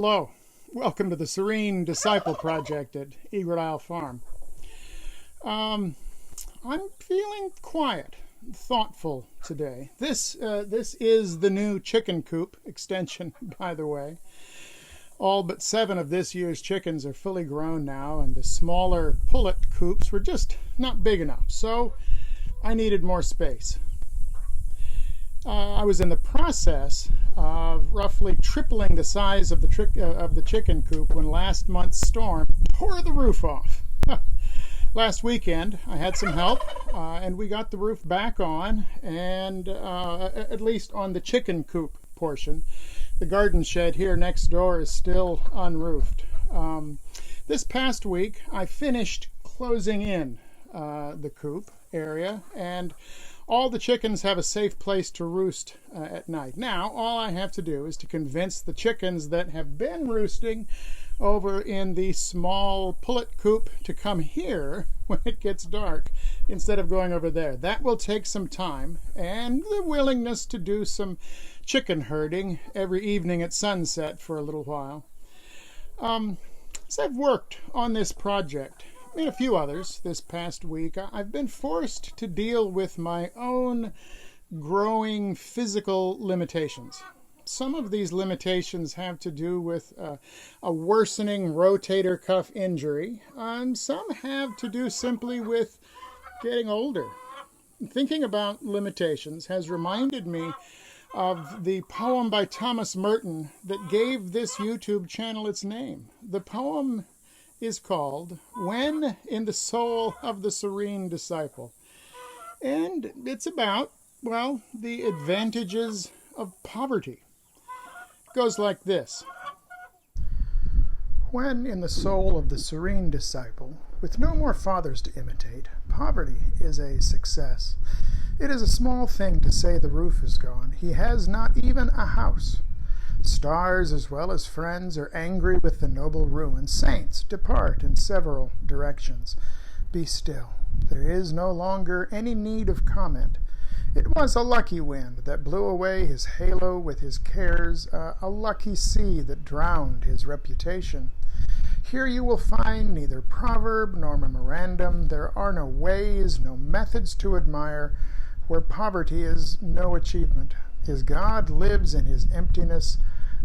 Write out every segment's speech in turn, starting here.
Hello, welcome to the Serene Disciple Project at Egret Isle Farm. I'm feeling quiet, thoughtful today. This is the new chicken coop extension, by the way. All but 7 of this year's chickens are fully grown now, and the smaller pullet coops were just not big enough, so I needed more space. I was in the process of roughly tripling the size of the chicken coop when last month's storm tore the roof off. Last weekend, I had some help, and we got the roof back on, and at least on the chicken coop portion. The garden shed here next door is still unroofed. This past week, I finished closing in the coop area, and all the chickens have a safe place to roost at night. Now, all I have to do is to convince the chickens that have been roosting over in the small pullet coop to come here when it gets dark instead of going over there. That will take some time and the willingness to do some chicken herding every evening at sunset for a little while. As I've worked on this project, and a few others this past week, I've been forced to deal with my own growing physical limitations. Some of these limitations have to do with a worsening rotator cuff injury, and some have to do simply with getting older. Thinking about limitations has reminded me of the poem by Thomas Merton that gave this YouTube channel its name. The poem is called When in the Soul of the Serene Disciple. And it's about, well, the advantages of poverty. It goes like this. When in the soul of the serene disciple, with no more fathers to imitate, poverty is a success. It is a small thing to say the roof is gone. He has not even a house. Stars as well as friends are angry with the noble ruin. Saints depart in several directions. Be still. There is no longer any need of comment. It was a lucky wind that blew away his halo with his cares, a lucky sea that drowned his reputation. Here you will find neither proverb nor memorandum. There are no ways, no methods to admire, where poverty is no achievement. His God lives in his emptiness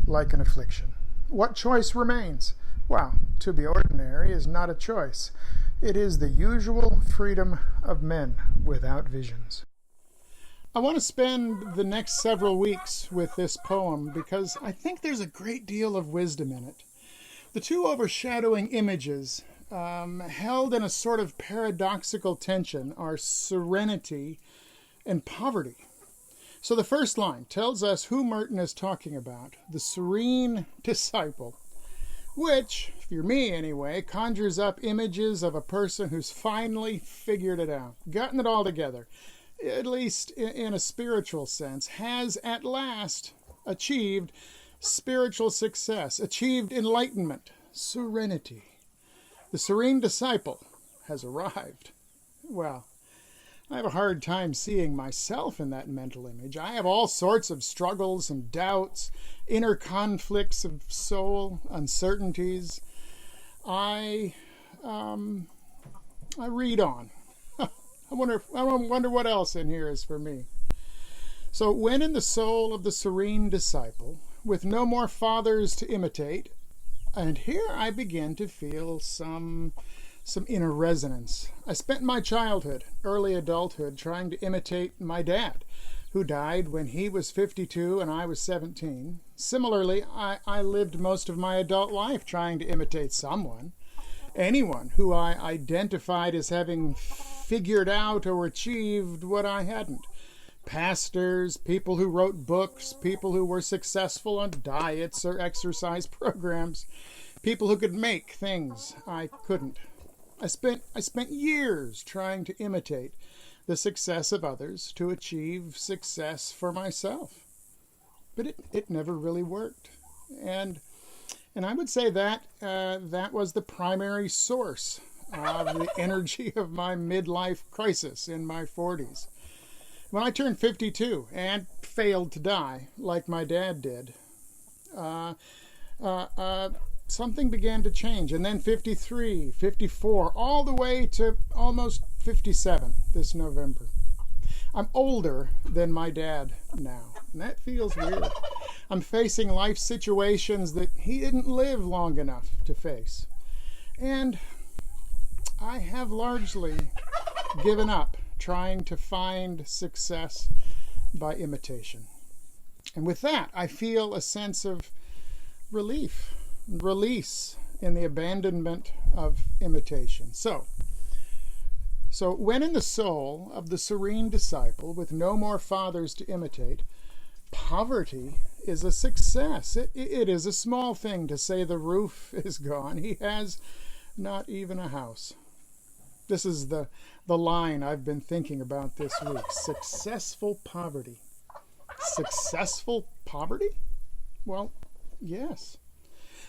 like an affliction. What choice remains? Well, to be ordinary is not a choice. It is the usual freedom of men without visions. I want to spend the next several weeks with this poem because I think there's a great deal of wisdom in it. The two overshadowing images held in a sort of paradoxical tension are serenity and poverty. So the first line tells us who Merton is talking about, the serene disciple, which, if you're me anyway, conjures up images of a person who's finally figured it out, gotten it all together, at least in a spiritual sense, has at last achieved spiritual success, achieved enlightenment, serenity. The serene disciple has arrived. Well, I have a hard time seeing myself in that mental image. I have all sorts of struggles and doubts, inner conflicts of soul, uncertainties. I read on. I wonder what else in here is for me. So when in the soul of the serene disciple, with no more fathers to imitate, and here I begin to feel some inner resonance. I spent my childhood, early adulthood, trying to imitate my dad, who died when he was 52 and I was 17. Similarly, I lived most of my adult life trying to imitate someone, anyone who I identified as having figured out or achieved what I hadn't. Pastors, people who wrote books, people who were successful on diets or exercise programs, people who could make things I couldn't. I spent years trying to imitate the success of others to achieve success for myself. But it never really worked. And I would say that that was the primary source of the energy of my midlife crisis in my 40s. When I turned 52 and failed to die like my dad did, something began to change. And then 53, 54, all the way to almost 57 this November. I'm older than my dad now, and that feels weird. I'm facing life situations that he didn't live long enough to face. And I have largely given up trying to find success by imitation. And with that, I feel a sense of relief, release in the abandonment of imitation. So when in the soul of the serene disciple, with no more fathers to imitate, poverty is a success. It is a small thing to say the roof is gone. He has not even a house. This is the line I've been thinking about this week. Successful poverty. Successful poverty? Well, yes.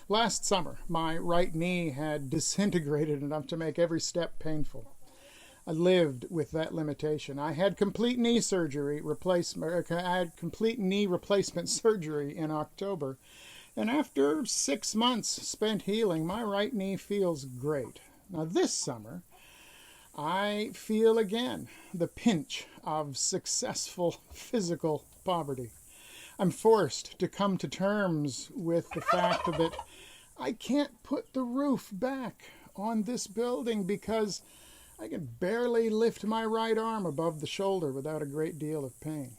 Last summer, my right knee had disintegrated enough to make every step painful. I lived with that limitation. I had complete knee replacement surgery in October. And after 6 months spent healing, my right knee feels great. Now this summer, I feel again the pinch of successful physical poverty. I'm forced to come to terms with the fact that I can't put the roof back on this building because I can barely lift my right arm above the shoulder without a great deal of pain.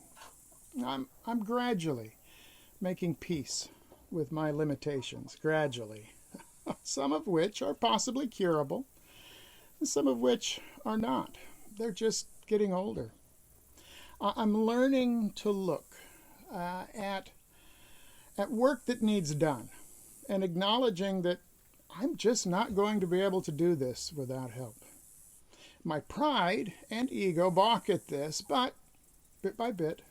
I'm gradually making peace with my limitations, gradually. Some of which are possibly curable, and some of which are not. They're just getting older. I'm learning to look at work that needs done and acknowledging that I'm just not going to be able to do this without help. My pride and ego balk at this, but bit by bit,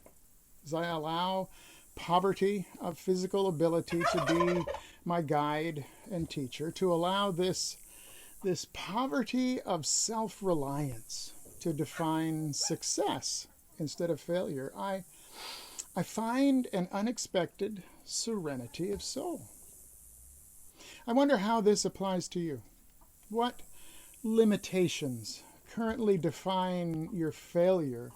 as I allow poverty of physical ability to be my guide and teacher, to allow this poverty of self-reliance to define success instead of failure, I find an unexpected serenity of soul. I wonder how this applies to you. What limitations currently define your failure,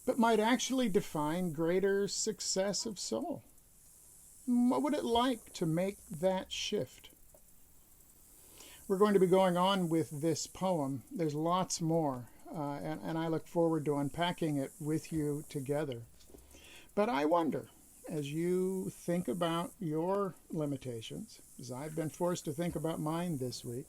but might actually define greater success of soul? What would it like to make that shift? We're going to be going on with this poem. There's lots more, and I look forward to unpacking it with you together. But I wonder, as you think about your limitations, as I've been forced to think about mine this week,